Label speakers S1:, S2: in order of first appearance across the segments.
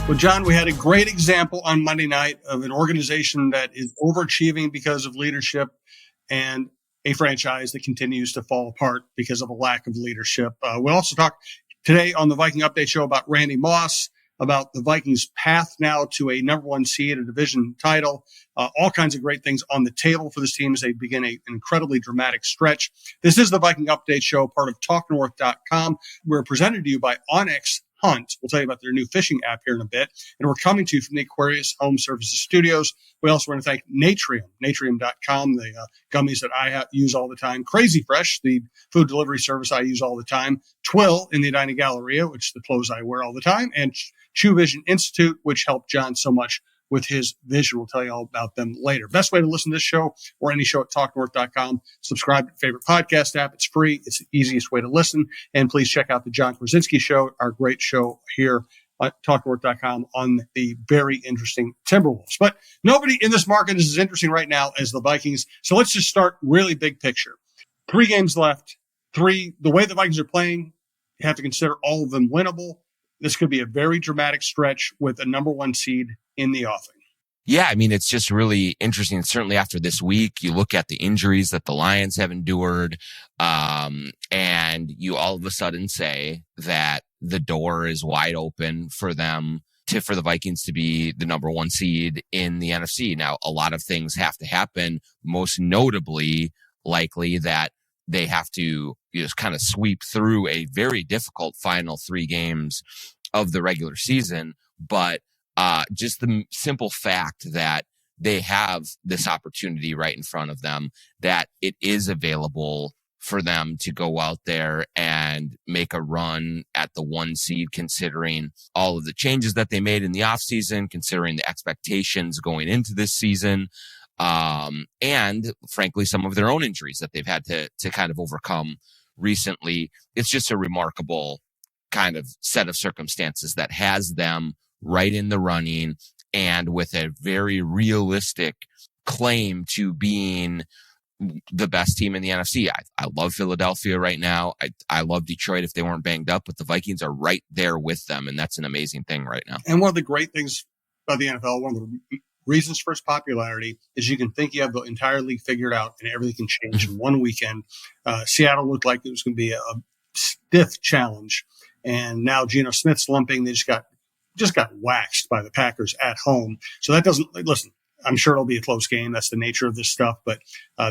S1: Well, John, we had a great example on Monday night of an organization that is overachieving because of leadership and a franchise that continues to fall apart because of a lack of leadership. We'll also talk today on the Viking Update Show about Randy Moss, about the Vikings' path now to a number one seed, a division title, all kinds of great things on the table for this team as they begin an incredibly dramatic stretch. This is the Viking Update Show, part of TalkNorth.com. We're presented to you by Onyx Hunt. We'll tell you about their new fishing app here in a bit. And we're coming to you from the Aquarius Home Services Studios. We also want to thank Natrium, Natrium.com, the gummies that I use all the time. Crazy Fresh, the food delivery service I use all the time. Twill in the Edina Galleria, which is the clothes I wear all the time. And True Vision Institute, which helped John so much with his vision. We'll tell you all about them later. Best way to listen to this show or any show at TalkNorth.com. Subscribe to your favorite podcast app. It's free. It's the easiest way to listen. And please check out the John Krawczynski Show, our great show here at TalkNorth.com on the very interesting Timberwolves. But nobody in this market is as interesting right now as the Vikings. So let's just start really big picture. 3 games left. The way the Vikings are playing, you have to consider all of them winnable. This could be a very dramatic stretch with a number one seed in the offing.
S2: Yeah, I mean, it's just really interesting. Certainly after this week, you look at the injuries that the Lions have endured, and you all of a sudden say that the door is wide open for them for the Vikings to be the number one seed in the NFC. Now, a lot of things have to happen, most notably likely that they have to just kind of sweep through a very difficult final 3 games of the regular season. But just the simple fact that they have this opportunity right in front of them, that it is available for them to go out there and make a run at the 1 seed, considering all of the changes that they made in the offseason, considering the expectations going into this season, and frankly, some of their own injuries that they've had to kind of overcome recently. It's just a remarkable kind of set of circumstances that has them right in the running and with a very realistic claim to being the best team in the NFC. I love Philadelphia right now. I love Detroit if they weren't banged up, but the Vikings are right there with them, and that's an amazing thing right now.
S1: And one of the great things about the NFL, one of the reasons for its popularity is you can think you have the entire league figured out and everything can change in one weekend. Seattle looked like it was going to be a stiff challenge. And now Geno Smith's lumping. They just got waxed by the Packers at home. So that doesn't, listen, I'm sure it'll be a close game. That's the nature of this stuff, but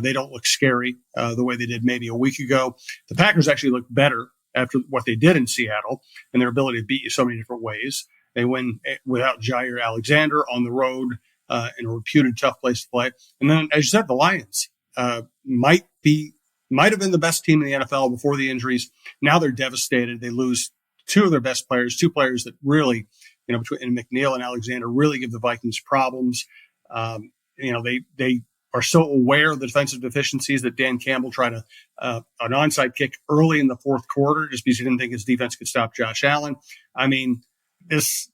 S1: they don't look scary the way they did maybe a week ago. The Packers actually look better after what they did in Seattle and their ability to beat you so many different ways. They win without Jair Alexander on the road in a reputed tough place to play. And then, as you said, the Lions might have been the best team in the NFL before the injuries. Now they're devastated. They lose 2 of their best players, 2 players that really, between McNeil and Alexander, really give the Vikings problems. They are so aware of the defensive deficiencies that Dan Campbell tried an onside kick early in the 4th quarter just because he didn't think his defense could stop Josh Allen. I mean, it's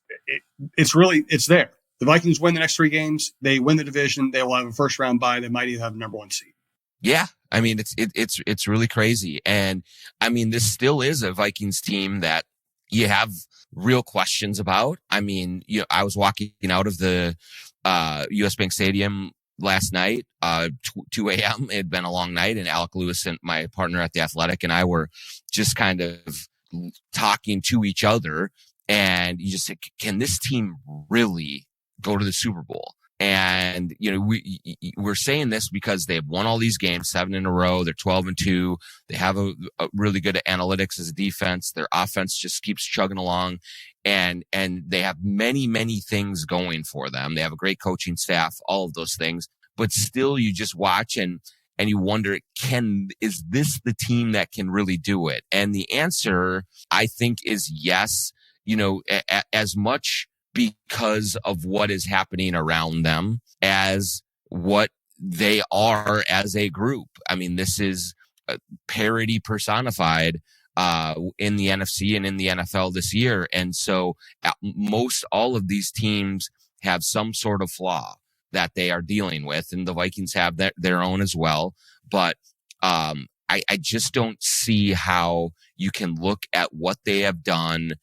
S1: there. The Vikings win the next 3 games. They win the division. They will have a first round bye. They might even have a number one seed.
S2: Yeah. I mean, it's really crazy. And I mean, this still is a Vikings team that you have real questions about. I mean, I was walking out of the US Bank Stadium last night, 2 a.m. It had been a long night, and Alec Lewis and my partner at The Athletic and I were just kind of talking to each other. And you just say, can this team really go to the Super Bowl? And, we're saying this because they've won all these games, 7 in a row. They're 12-2. They have a really good analytics as a defense. Their offense just keeps chugging along, and they have many, many things going for them. They have a great coaching staff, all of those things, but still you just watch and you wonder, is this the team that can really do it? And the answer, I think, is yes. As much because of what is happening around them as what they are as a group. I mean, this is parity personified in the NFC and in the NFL this year. And so most all of these teams have some sort of flaw that they are dealing with, and the Vikings have their own as well. But I just don't see how you can look at what they have done,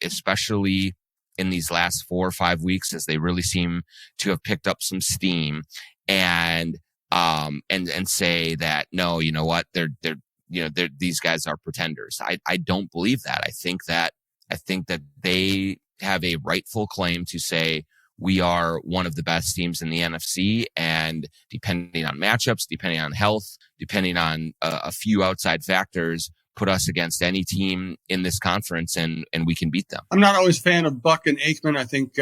S2: especially in these last 4 or 5 weeks as they really seem to have picked up some steam and say that, no, you know what, these guys are pretenders. I don't believe that. I think that they have a rightful claim to say we are one of the best teams in the NFC, and depending on matchups, depending on health, depending on a few outside factors, put us against any team in this conference and we can beat them.
S1: I'm not always a fan of Buck and Aikman. I think,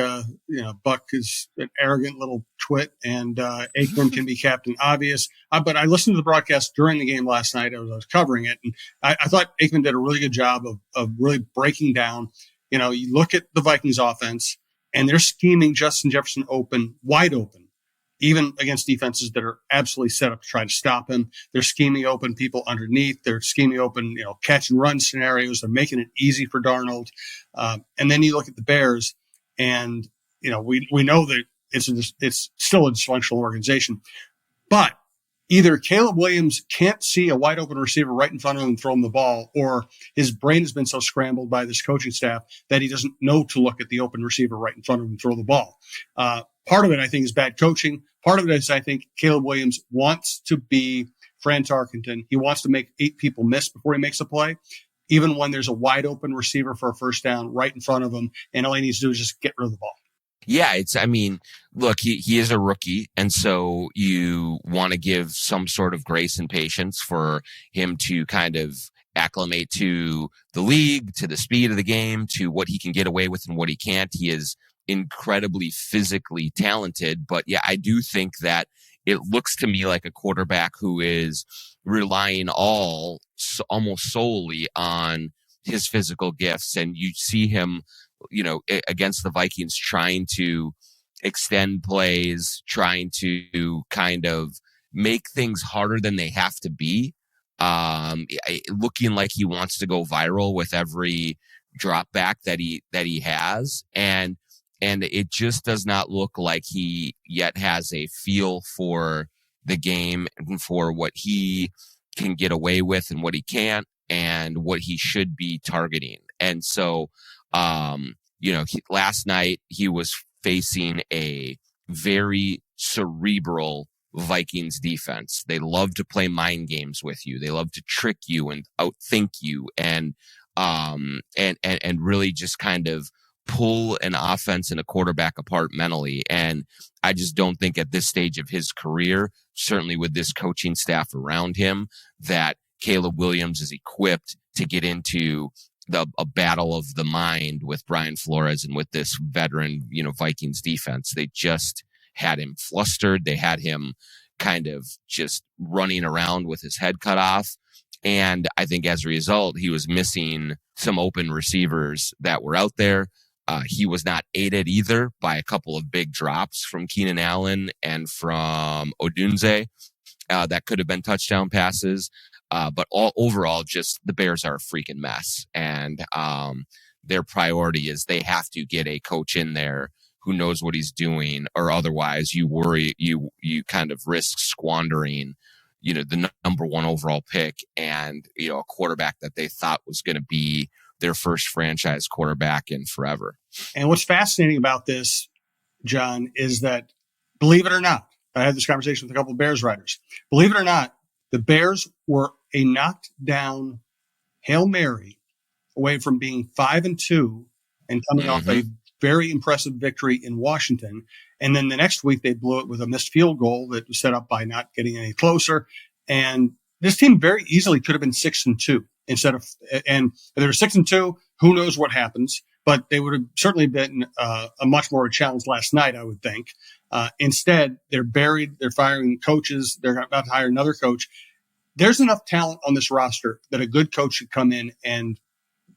S1: Buck is an arrogant little twit, and Aikman can be Captain Obvious. But I listened to the broadcast during the game last night as I was covering it, and I thought Aikman did a really good job of really breaking down. You look at the Vikings offense, and they're scheming Justin Jefferson wide open, even against defenses that are absolutely set up to try to stop him. They're scheming open people underneath. They're scheming open, catch and run scenarios. They're making it easy for Darnold. And then you look at the Bears, and we know that it's still a dysfunctional organization, but either Caleb Williams can't see a wide open receiver right in front of him and throw him the ball, or his brain has been so scrambled by this coaching staff that he doesn't know to look at the open receiver right in front of him and throw the ball. Part of it, I think, is bad coaching. Part of it is, I think, Caleb Williams wants to be Fran Tarkenton. He wants to make 8 people miss before he makes a play, even when there's a wide open receiver for a first down right in front of him, and all he needs to do is just get rid of the ball.
S2: Yeah, look, he is a rookie, and so you want to give some sort of grace and patience for him to kind of acclimate to the league, to the speed of the game, to what he can get away with and what he can't. He is incredibly physically talented, but yeah, I do think that it looks to me like a quarterback who is relying almost solely on his physical gifts, and you see him against the Vikings trying to extend plays, trying to kind of make things harder than they have to be. Looking like he wants to go viral with every drop back that he has. And it just does not look like he yet has a feel for the game and for what he can get away with and what he can't and what he should be targeting. And so, last night he was facing a very cerebral Vikings defense. They love to play mind games with you. They love to trick you and outthink you and really just kind of pull an offense and a quarterback apart mentally. And I just don't think at this stage of his career, certainly with this coaching staff around him, that Caleb Williams is equipped to get into a battle of the mind with Brian Flores and with this veteran, Vikings defense. They just had him flustered. They had him kind of just running around with his head cut off. And I think as a result, he was missing some open receivers that were out there. He was not aided either by a couple of big drops from Keenan Allen and from Odunze that could have been touchdown passes. But overall, just the Bears are a freaking mess. And their priority is they have to get a coach in there who knows what he's doing, or otherwise you worry, you kind of risk squandering, the number 1 overall pick and, a quarterback that they thought was going to be their first franchise quarterback in forever.
S1: And what's fascinating about this, John, is that, believe it or not, I had this conversation with a couple of Bears writers. Believe it or not, the Bears were a knocked down Hail Mary away from being 5-2 and coming off a very impressive victory in Washington. And then the next week they blew it with a missed field goal that was set up by not getting any closer. And this team very easily could have been 6-2 and if they were 6-2, who knows what happens, but they would have certainly been a much more challenge last night, I would think. Instead, they're buried. They're firing coaches. They're about to hire another coach. There's enough talent on this roster that a good coach should come in and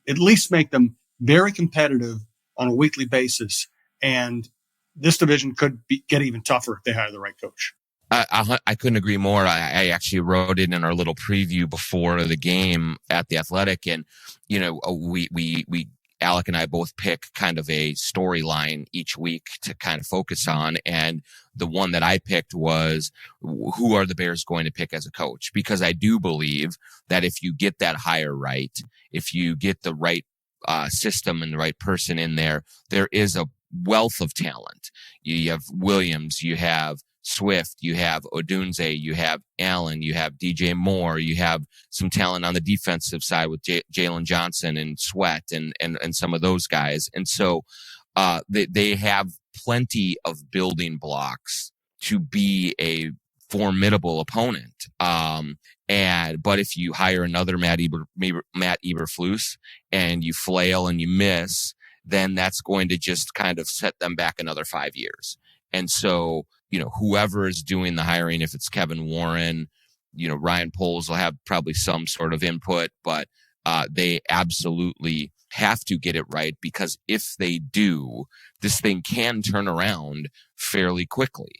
S1: at least make them very competitive on a weekly basis. And this division could get even tougher if they hire the right coach.
S2: I couldn't agree more. I actually wrote it in our little preview before the game at The Athletic. And, we Alec and I both pick kind of a storyline each week to kind of focus on. And the one that I picked was, who are the Bears going to pick as a coach? Because I do believe that if you get that hire right, if you get the right system and the right person in there, there is a wealth of talent. You have Williams, you have Swift, you have Odunze, you have Allen, you have DJ Moore, you have some talent on the defensive side with Jalen Johnson and Sweat and some of those guys. And so they have plenty of building blocks to be a formidable opponent. But if you hire another Matt Eberflus and you flail and you miss, then that's going to just kind of set them back another 5 years. And so, whoever is doing the hiring, if it's Kevin Warren, Ryan Poles will have probably some sort of input, but they absolutely have to get it right, because if they do, this thing can turn around fairly quickly.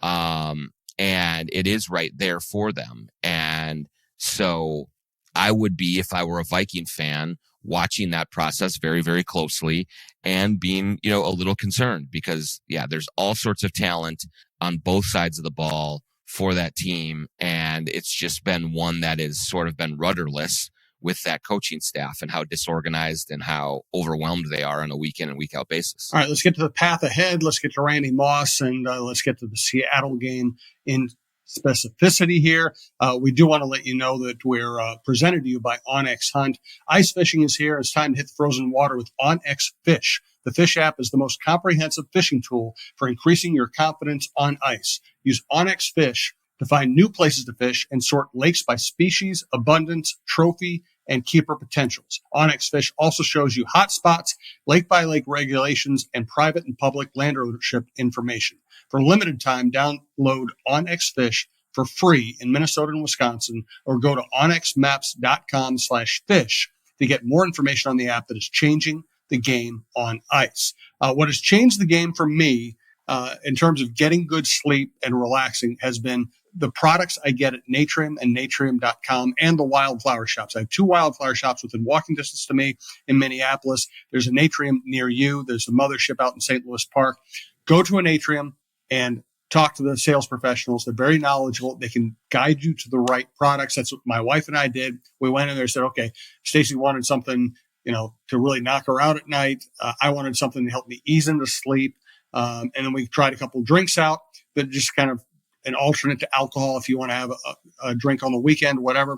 S2: And it is right there for them. And so I would be, if I were a Viking fan, watching that process very, very closely and being, a little concerned, because there's all sorts of talent on both sides of the ball for that team. And it's just been one that has sort of been rudderless with that coaching staff and how disorganized and how overwhelmed they are on a week in and week out basis.
S1: All right, let's get to the path ahead. Let's get to Randy Moss, and let's get to the Seattle game in specificity here. We do want to let you know that we're presented to you by Onyx Hunt. Ice fishing is here. It's time to hit the frozen water with Onyx Fish. The Fish app is the most comprehensive fishing tool for increasing your confidence on ice. Use Onyx Fish to find new places to fish and sort lakes by species, abundance, trophy, and keeper potentials. Onyx Fish also shows you hot spots, lake-by-lake regulations, and private and public land ownership information. For a limited time, download Onyx Fish for free in Minnesota and Wisconsin, or go to onyxmaps.com/fish to get more information on the app that is changing the game on ice. What has changed the game for me in terms of getting good sleep and relaxing has been the products I get at Natrium and Natrium.com and the wildflower shops. I have 2 wildflower shops within walking distance to me in Minneapolis. There's a Natrium near you. There's a mothership out in St. Louis Park. Go to a Natrium and talk to the sales professionals. They're very knowledgeable. They can guide you to the right products. That's what my wife and I did. We went in there and said, okay, Stacy wanted something, to really knock her out at night. I wanted something to help me ease into sleep. And then we tried a couple of drinks out that just kind of an alternate to alcohol if you want to have a drink on the weekend, whatever.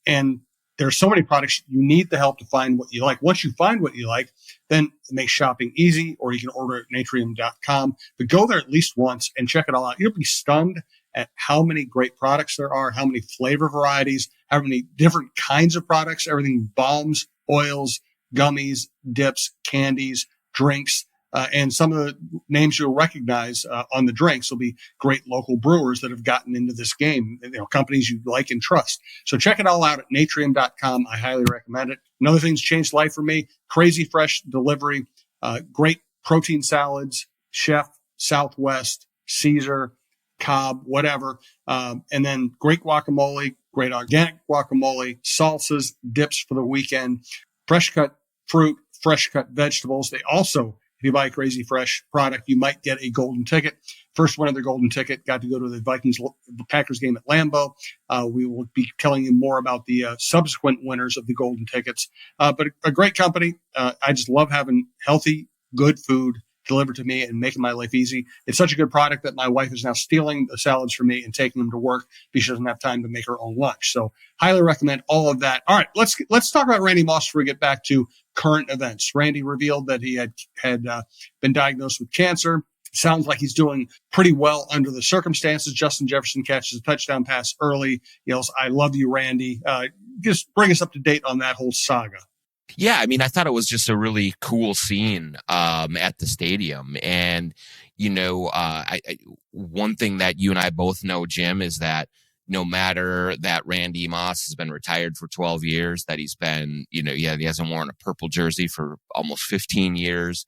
S1: And there's so many products. You need the help to find what you like. Once you find what you like, then it makes shopping easy, or you can order at natrium.com. But go there at least once and check it all out. You'll be stunned at how many great products there are, how many flavor varieties, how many different kinds of products, everything balms, oils, gummies, dips, candies, drinks. And some of the names you'll recognize on the drinks will be great local brewers that have gotten into this game, companies you like and trust. So check it all out at natrium.com. I highly recommend it. Another thing's changed life for me, crazy fresh delivery, great protein salads, Chef, Southwest, Caesar, Cobb, whatever. And then great guacamole, great organic guacamole, salsas, dips for the weekend, fresh cut fruit, fresh cut vegetables. They also, if you buy a Crazy Fresh product, you might get a golden ticket. First winner of the golden ticket got to go to the Packers game at Lambeau. We will be telling you more about the subsequent winners of the golden tickets. But a great company. I just love having healthy, good food delivered to me and making my life easy. It's such a good product that my wife is now stealing the salads from me and taking them to work because she doesn't have time to make her own lunch. So highly recommend all of that. All right, let's talk about Randy Moss before we get back to current events. Randy revealed that he had been diagnosed with cancer. Sounds like he's doing pretty well under the circumstances. Justin Jefferson catches a touchdown pass early. Yells, "I love you, Randy." Just bring us up to date on that whole saga.
S2: Yeah, I mean, I thought it was just a really cool scene at the stadium. And, one thing that you and I both know, Jim, is that no matter that Randy Moss has been retired for 12 years, that he's been, he hasn't worn a purple jersey for almost 15 years.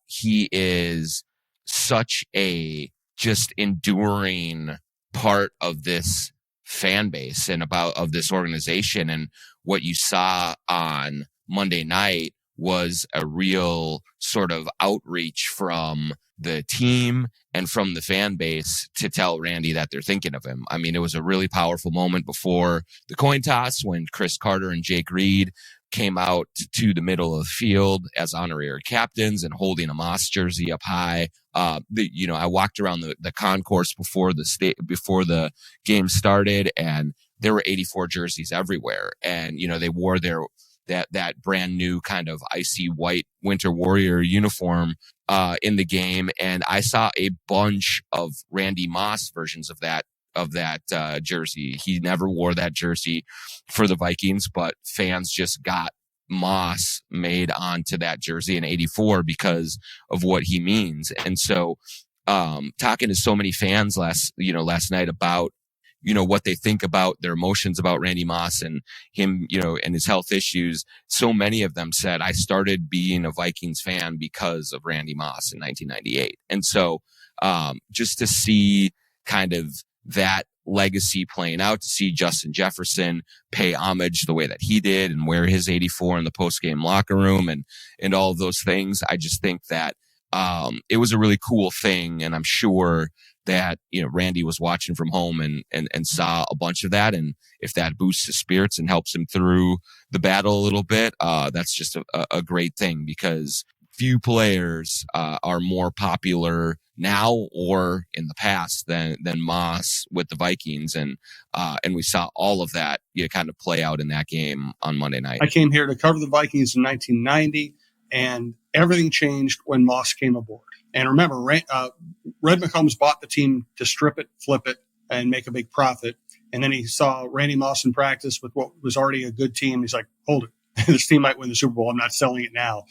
S2: He is such a just enduring part of this fan base and of this organization. And what you saw on Monday night was a real sort of outreach from the team and from the fan base to tell Randy that they're thinking of him. I mean, it was a really powerful moment before the coin toss when Chris Carter and Jake Reed came out to the middle of the field as honorary captains and holding a Moss jersey up high. I walked around the concourse before the game started, and there were 84 jerseys everywhere. And, they wore that brand new kind of icy white Winter Warrior uniform, in the game. And I saw a bunch of Randy Moss versions of that jersey. He never wore that jersey for the Vikings, but fans just got Moss made onto that jersey in 84 because of what he means. And so, talking to so many fans last night about, what they think about their emotions about Randy Moss and him, and his health issues. So many of them said, I started being a Vikings fan because of Randy Moss in 1998. And so, just to see kind of that legacy playing out, to see Justin Jefferson pay homage the way that he did and wear his 84 in the post-game locker room and all of those things. I just think that, it was a really cool thing. And I'm sure that, Randy was watching from home and saw a bunch of that. And if that boosts his spirits and helps him through the battle a little bit, that's just a great thing, because few players, are more popular now or in the past than Moss with the Vikings. And we saw all of that, kind of play out in that game on Monday night.
S1: I came here to cover the Vikings in 1990, and everything changed when Moss came aboard. And remember, Red McCombs bought the team to strip it, flip it, and make a big profit. And then he saw Randy Moss in practice with what was already a good team. He's like, hold it. This team might win the Super Bowl. I'm not selling it now.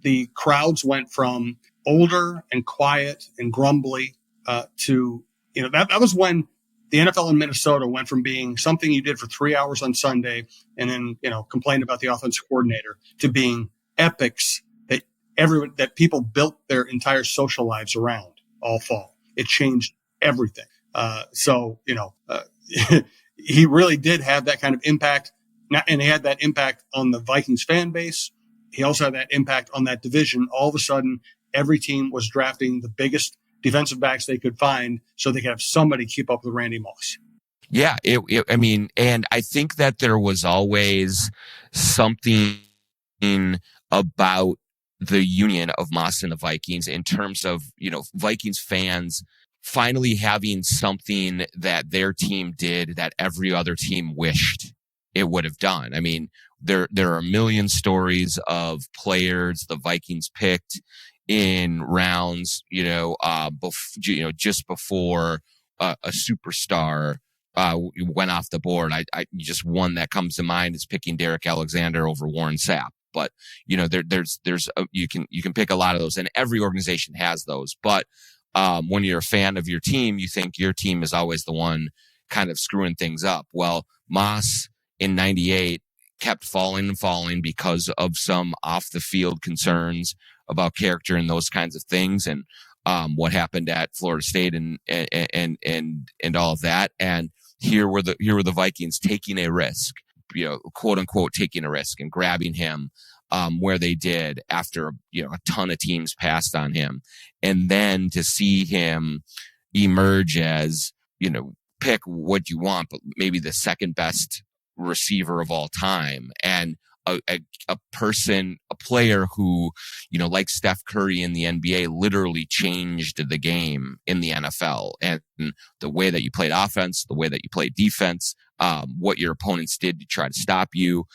S1: The crowds went from older and quiet and grumbly to, that was when the NFL in Minnesota went from being something you did for 3 hours on Sunday and then, complained about the offensive coordinator, to being epics that people built their entire social lives around all fall. It changed everything. He really did have that kind of impact. And he had that impact on the Vikings fan base. He also had that impact on that division. All of a sudden, every team was drafting the biggest defensive backs they could find so they could have somebody keep up with Randy Moss.
S2: Yeah. And I think that there was always something about the union of Moss and the Vikings in terms of, Vikings fans finally having something that their team did that every other team wished it would have done. I mean, there are a million stories of players the Vikings picked in rounds, just before a superstar went off the board. I just one that comes to mind is picking Derek Alexander over Warren Sapp. But you can pick a lot of those, and every organization has those. But when you're a fan of your team, you think your team is always the one kind of screwing things up. Well, Moss in 98 kept falling and falling because of some off the field concerns about character and those kinds of things, and what happened at Florida State and all of that. And here were the Vikings taking a risk, quote unquote, taking a risk and grabbing him, where they did after, a ton of teams passed on him. And then to see him emerge as, pick what you want, but maybe the second best receiver of all time, and a player who, like Steph Curry in the NBA, literally changed the game in the NFL, and the way that you played offense, the way that you played defense, what your opponents did to try to stop you.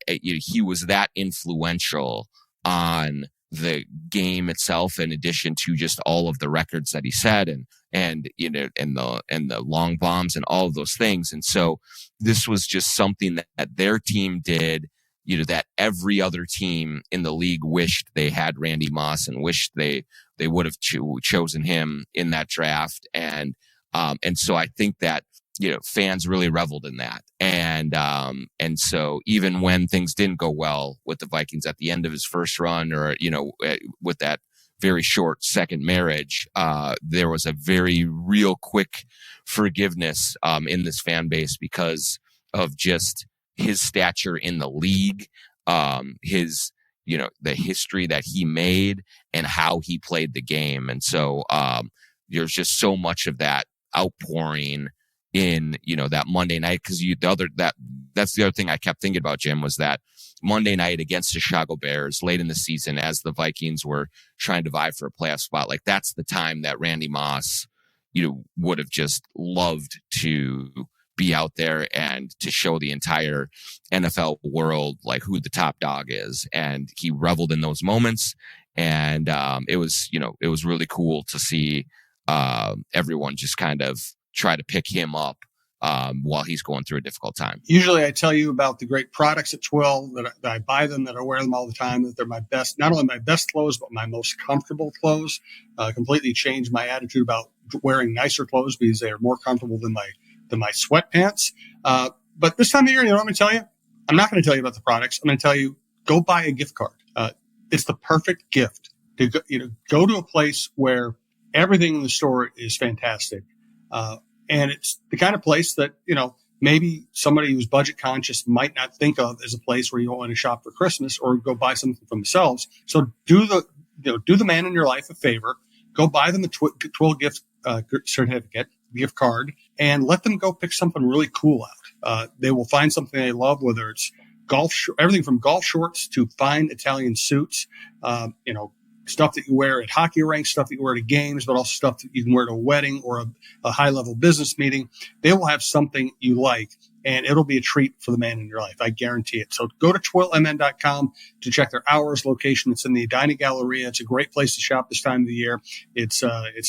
S2: He was that influential on the game itself, in addition to just all of the records that he set and the long bombs and all of those things. And so this was just something that their team did, that every other team in the league wished they had Randy Moss and wished they would have chosen him in that draft. And so I think that, fans really reveled in that. And so even when things didn't go well with the Vikings at the end of his first run, or, with that very short second marriage, there was a very real quick forgiveness, in this fan base because of just his stature in the league, his, the history that he made and how he played the game. And so, there's just so much of that outpouring in, that Monday night. Cause that's the other thing I kept thinking about, Jim, was that Monday night against the Chicago Bears late in the season as the Vikings were trying to vie for a playoff spot. Like that's the time that Randy Moss, would have just loved to be out there and to show the entire NFL world like who the top dog is. And he reveled in those moments. And it was really cool to see everyone just kind of try to pick him up while he's going through a difficult time.
S1: Usually I tell you about the great products at Twill, that I buy them, that I wear them all the time, that they're my best, not only my best clothes, but my most comfortable clothes. Completely changed my attitude about wearing nicer clothes because they are more comfortable than my sweatpants. But this time of year, you know what I'm going to tell you? I'm not going to tell you about the products. I'm going to tell you, go buy a gift card. It's the perfect gift to go to a place where everything in the store is fantastic. And it's the kind of place that, maybe somebody who's budget conscious might not think of as a place where you want to shop for Christmas or go buy something for themselves. So do the man in your life a favor. Go buy them a Twill gift certificate, gift card, and let them go pick something really cool out. They will find something they love, whether it's everything from golf shorts to fine Italian suits, stuff that you wear at hockey rinks, stuff that you wear to games, but also stuff that you can wear to a wedding or a high-level business meeting. They will have something you like, and it'll be a treat for the man in your life. I guarantee it. So go to twillmn.com to check their hours, location. It's in the Edina Galleria. It's a great place to shop this time of the year. It's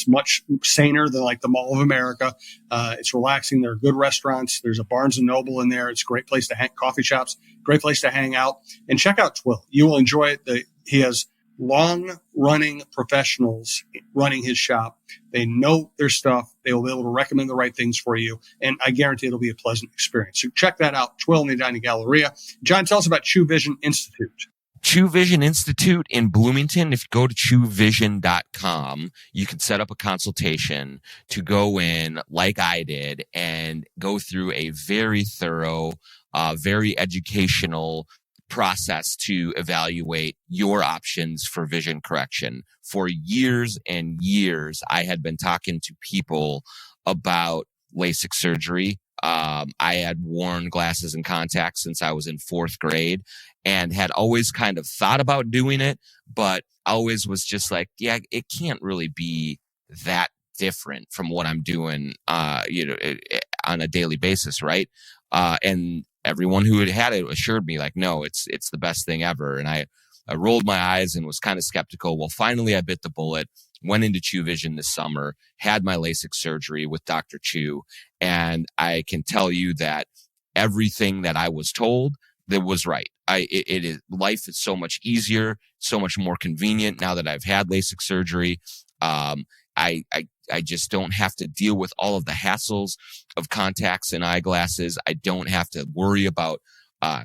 S1: much saner than like the Mall of America. It's relaxing. There are good restaurants. There's a Barnes & Noble in there. It's a great place to coffee shops, great place to hang out. And check out Twill. You will enjoy it. He has long-running professionals running his shop. They know their stuff. They will be able to recommend the right things for you, and I guarantee it'll be a pleasant experience. So check that out, Twill in the Edina Galleria. John, tell us about True Vision Institute.
S2: True Vision Institute in Bloomington. If you go to truevision.com, you can set up a consultation to go in like I did and go through a very thorough, very educational process to evaluate your options for vision correction. For years and years, I had been talking to people about LASIK surgery. I had worn glasses and contacts since I was in 4th grade and had always kind of thought about doing it, but always was just like, yeah, it can't really be that different from what I'm doing, on a daily basis. Right. And everyone who had it assured me like, no, it's the best thing ever. And I rolled my eyes and was kind of skeptical. Well, finally I bit the bullet, went into True Vision this summer, had my LASIK surgery with Dr. Chu. And I can tell you that everything that I was told that was right. Life is so much easier, so much more convenient now that I've had LASIK surgery. I just don't have to deal with all of the hassles of contacts and eyeglasses. I don't have to worry about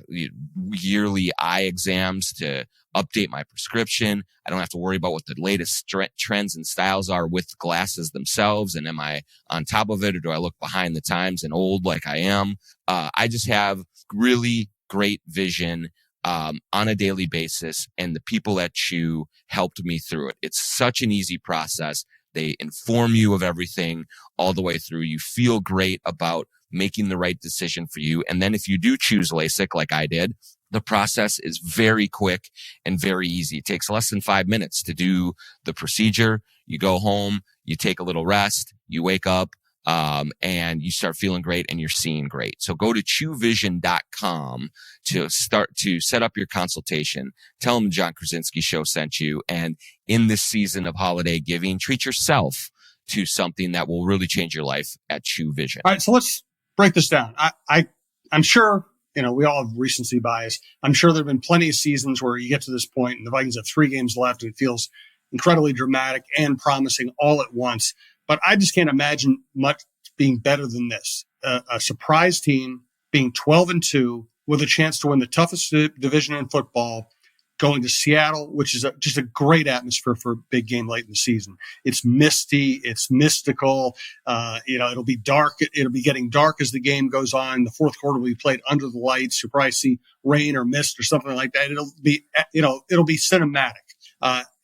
S2: yearly eye exams to update my prescription. I don't have to worry about what the latest trends and styles are with glasses themselves. And am I on top of it, or do I look behind the times and old like I am? I just have really great vision on a daily basis, and the people at Chew helped me through it. It's such an easy process. They inform you of everything all the way through. You feel great about making the right decision for you. And then if you do choose LASIK, like I did, the process is very quick and very easy. It takes less than 5 minutes to do the procedure. You go home, you take a little rest, you wake up, and you start feeling great and you're seeing great. So go to truevision.com to set up your consultation. Tell them John Krawczynski Show sent you. And in this season of holiday giving, treat yourself to something that will really change your life at True Vision.
S1: All right. So let's break this down. I'm sure, we all have recency bias. I'm sure there have been plenty of seasons where you get to this point and the Vikings have 3 games left and it feels incredibly dramatic and promising all at once. But I just can't imagine much being better than this. A surprise team being 12-2 with a chance to win the toughest division in football, going to Seattle, which is just a great atmosphere for a big game late in the season. It's misty. It's mystical. It'll be dark. It'll be getting dark as the game goes on. The fourth quarter will be played under the lights. You'll probably see rain or mist or something like that. It'll be cinematic.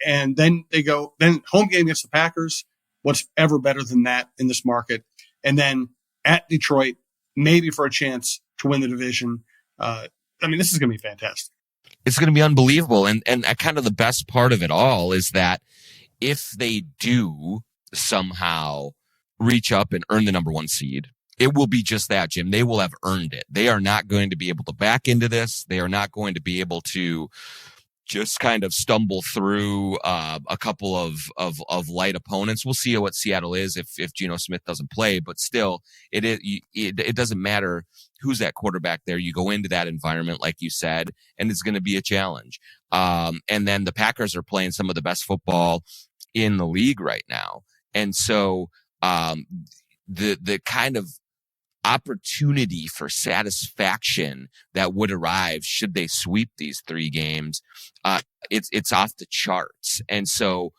S1: And then home game against the Packers. What's ever better than that in this market? And then at Detroit, maybe for a chance to win the division. This is going to be fantastic.
S2: it's going to be unbelievable. And kind of the best part of it all is that if they do somehow reach up and earn the number one seed, it will be just that, Jim. They will have earned it. They are not going to be able to back into this. They are not going to be able to just kind of stumble through a couple of light opponents. We'll see what Seattle is if Geno Smith doesn't play, but still, it doesn't matter who's that quarterback there. You go into that environment, like you said, and it's going to be a challenge. And then the Packers are playing some of the best football in the league right now, and so the kind of opportunity for satisfaction that would arrive should they sweep these three games, it's off the charts. And so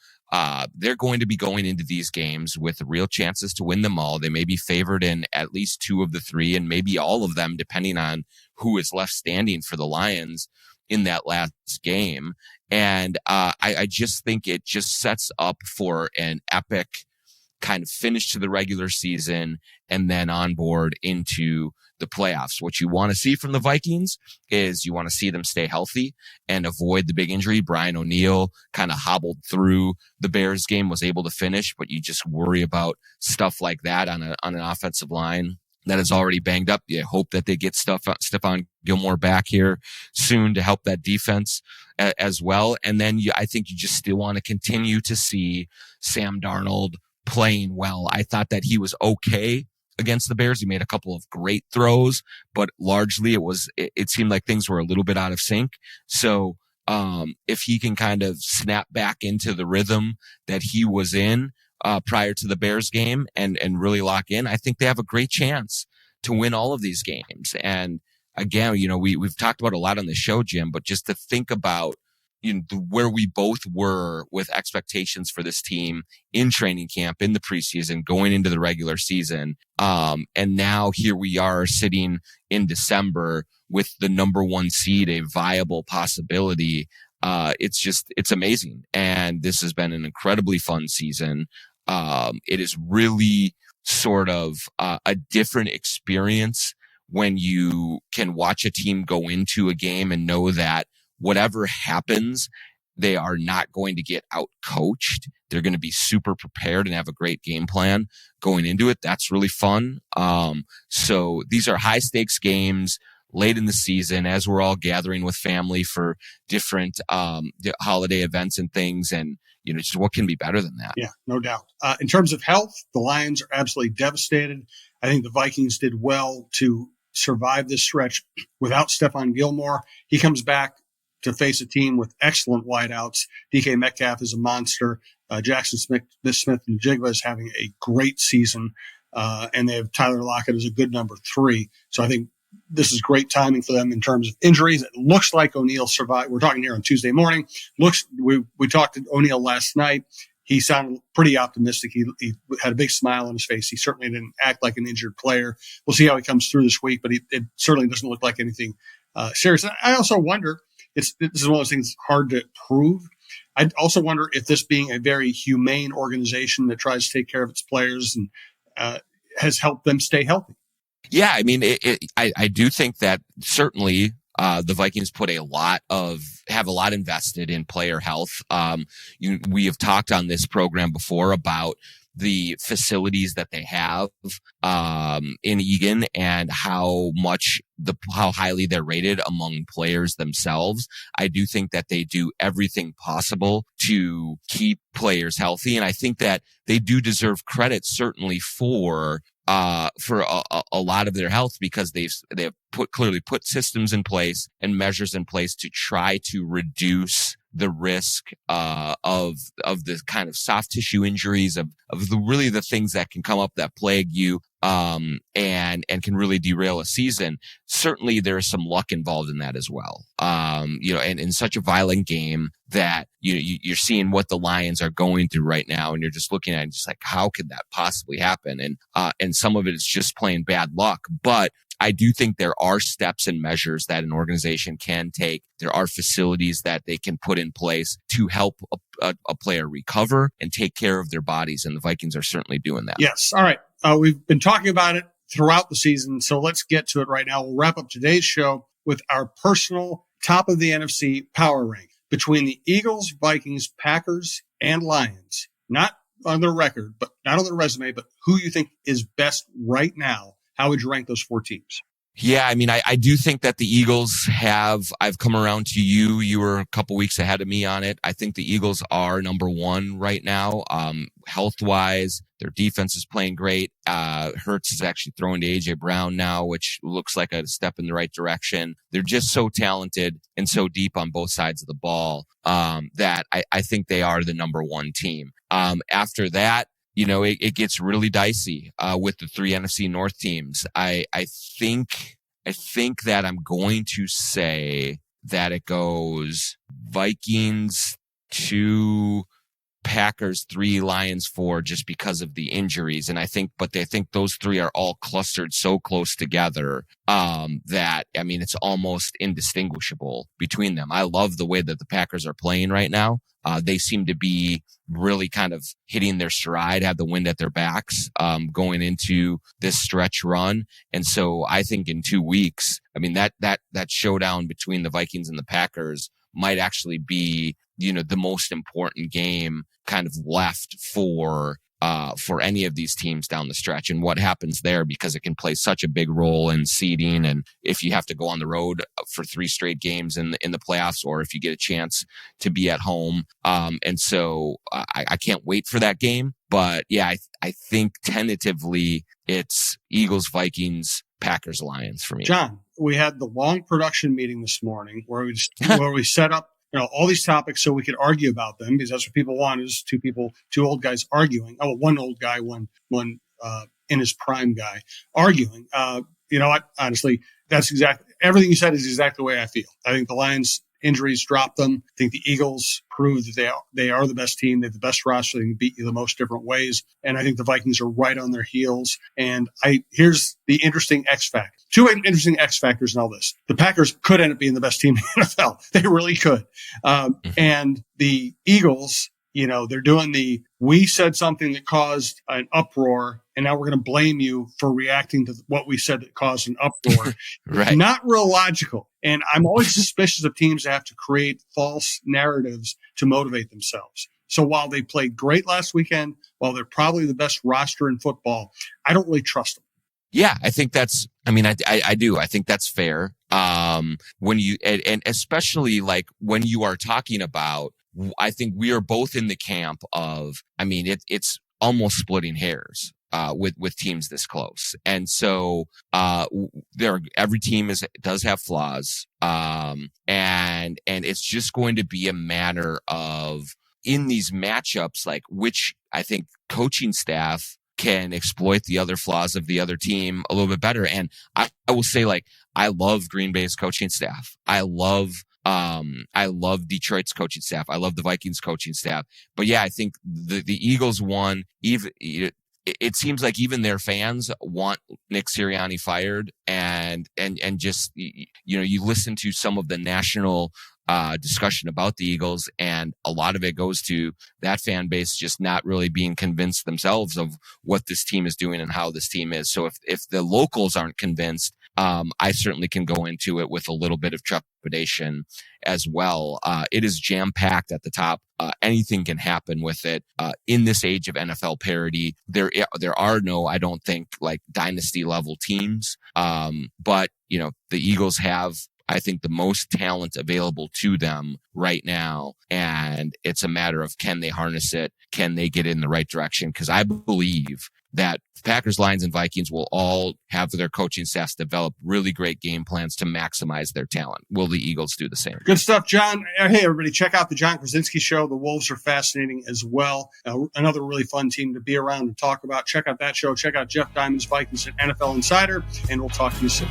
S2: they're going to be going into these games with real chances to win them all. They may be favored in at least two of the three, and maybe all of them, depending on who is left standing for the Lions in that last game. And I just think it just sets up for an epic kind of finish to the regular season and then on board into the playoffs. What you want to see from the Vikings is you want to see them stay healthy and avoid the big injury. Brian O'Neill kind of hobbled through the Bears game, was able to finish, but you just worry about stuff like that on an offensive line that is already banged up. You hope that they get Stephon Gilmore back here soon to help that defense as well. And then I think you just still want to continue to see Sam Darnold playing well. I thought that he was okay against the Bears. He made a couple of great throws, but largely it seemed like things were a little bit out of sync. So if he can kind of snap back into the rhythm that he was in prior to the Bears game and really lock in, I think they have a great chance to win all of these games. And again, we've talked about a lot on the show, Jim, but just to think about where we both were with expectations for this team in training camp, in the preseason, going into the regular season. And now here we are sitting in December with the number one seed, a viable possibility. It's amazing. And this has been an incredibly fun season. It is really sort of a different experience when you can watch a team go into a game and know that whatever happens, they are not going to get out coached. They're going to be super prepared and have a great game plan going into it. That's really fun. So these are high stakes games late in the season as we're all gathering with family for different holiday events and things. And, just what can be better than that?
S1: Yeah, no doubt. In terms of health, the Lions are absolutely devastated. I think the Vikings did well to survive this stretch without Stephon Gilmore. He comes back to face a team with excellent wideouts. DK Metcalf is a monster. Jackson Smith and Jigba is having a great season. And they have Tyler Lockett as a good number 3. So I think this is great timing for them in terms of injuries. It looks like O'Neill survived. We're talking here on Tuesday morning. We talked to O'Neill last night. He sounded pretty optimistic. He had a big smile on his face. He certainly didn't act like an injured player. We'll see how he comes through this week, but it certainly doesn't look like anything serious. I also wonder, this is one of those things hard to prove. I also wonder if this being a very humane organization that tries to take care of its players and has helped them stay healthy.
S2: Yeah, I mean, I do think that certainly the Vikings have a lot invested in player health. We have talked on this program before about the facilities that they have in Eagan and how highly they're rated among players themselves. I do think that they do everything possible to keep players healthy, and I think that they do deserve credit certainly for a lot of their health, because they have clearly put systems in place and measures in place to try to reduce the risk of the kind of soft tissue injuries, of the things that can come up that plague you and can really derail a season. Certainly there is some luck involved in that as well. And in such a violent game that you're seeing what the Lions are going through right now, and you're just looking at it and just like, how could that possibly happen? And some of it is just plain bad luck. But I do think there are steps and measures that an organization can take. There are facilities that they can put in place to help a player recover and take care of their bodies. And the Vikings are certainly doing that.
S1: Yes. All right. We've been talking about it throughout the season, so let's get to it right now. We'll wrap up today's show with our personal top of the NFC power rank between the Eagles, Vikings, Packers, and Lions. Not on their record, but not on their resume, but who you think is best right now. How would you rank those 4 teams?
S2: Yeah, I mean, I do think that the Eagles I've come around to you. You were a couple weeks ahead of me on it. I think the Eagles are number 1 right now. Health-wise, their defense is playing great. Hurts is actually throwing to A.J. Brown now, which looks like a step in the right direction. They're just so talented and so deep on both sides of the ball that I think they are the number 1 team. After that, it gets really dicey with the 3 NFC North teams. I think that I'm going to say that it goes Vikings 2, Packers 3, Lions 4, just because of the injuries. And I think those 3 are all clustered so close together that, I mean, it's almost indistinguishable between them. I love the way that the Packers are playing right now. They seem to be really kind of hitting their stride, have the wind at their backs, going into this stretch run. And so I think in 2 weeks, I mean, that showdown between the Vikings and the Packers might actually be, the most important game kind of left for any of these teams down the stretch, and what happens there, because it can play such a big role in seeding. And if you have to go on the road for 3 straight games in the playoffs, or if you get a chance to be at home. And so I can't wait for that game. But yeah, I think tentatively it's Eagles, Vikings, Packers, Lions for me.
S1: John, we had the long production meeting this morning where we set up all these topics so we could argue about them, because that's what people want, is 2 old guys arguing. Oh, 1 old guy, one in his prime guy arguing. You know what? Honestly, that's exactly everything you said is exactly the way I feel. I think the Lions injuries dropped them. I think the Eagles proved that they are the best team. They have the best roster. They can beat you the most different ways. And I think the Vikings are right on their heels. And here's the interesting X factor. 2 interesting X factors in all this. The Packers could end up being the best team in the NFL. They really could. And the Eagles, they're doing we said something that caused an uproar, and now we're going to blame you for reacting to what we said that caused an uproar.
S2: Right.
S1: Not real logical. And I'm always suspicious of teams that have to create false narratives to motivate themselves. So while they played great last weekend, while they're probably the best roster in football, I don't really trust them.
S2: Yeah, I think I do. I think that's fair. When you, and especially like when you are talking about, I think we are both in the camp of, it's almost splitting hairs, with teams this close. And so, every team does have flaws. And it's just going to be a matter of, in these matchups, like, which I think coaching staff can exploit the other flaws of the other team a little bit better. And I will say, like, I love Green Bay's coaching staff. I love Detroit's coaching staff. I love the Vikings coaching staff. But yeah, I think the Eagles won. Even it seems like even their fans want Nick Sirianni fired, and just, you listen to some of the national discussion about the Eagles, and a lot of it goes to that fan base just not really being convinced themselves of what this team is doing and how this team is. So if the locals aren't convinced, I certainly can go into it with a little bit of trepidation as well. It is jam-packed at the top. Anything can happen with it. In this age of NFL parity, there are no, I don't think, like, dynasty level teams. But the Eagles have, I think, the most talent available to them right now. And it's a matter of, can they harness it? Can they get in the right direction? Because I believe that Packers, Lions, and Vikings will all have their coaching staffs develop really great game plans to maximize their talent. Will the Eagles do the same?
S1: Good stuff, John. Hey, everybody, check out the John Krawczynski Show. The Wolves are fascinating as well. Another really fun team to be around and talk about. Check out that show. Check out Jeff Diamond's Vikings and NFL Insider, and we'll talk to you soon.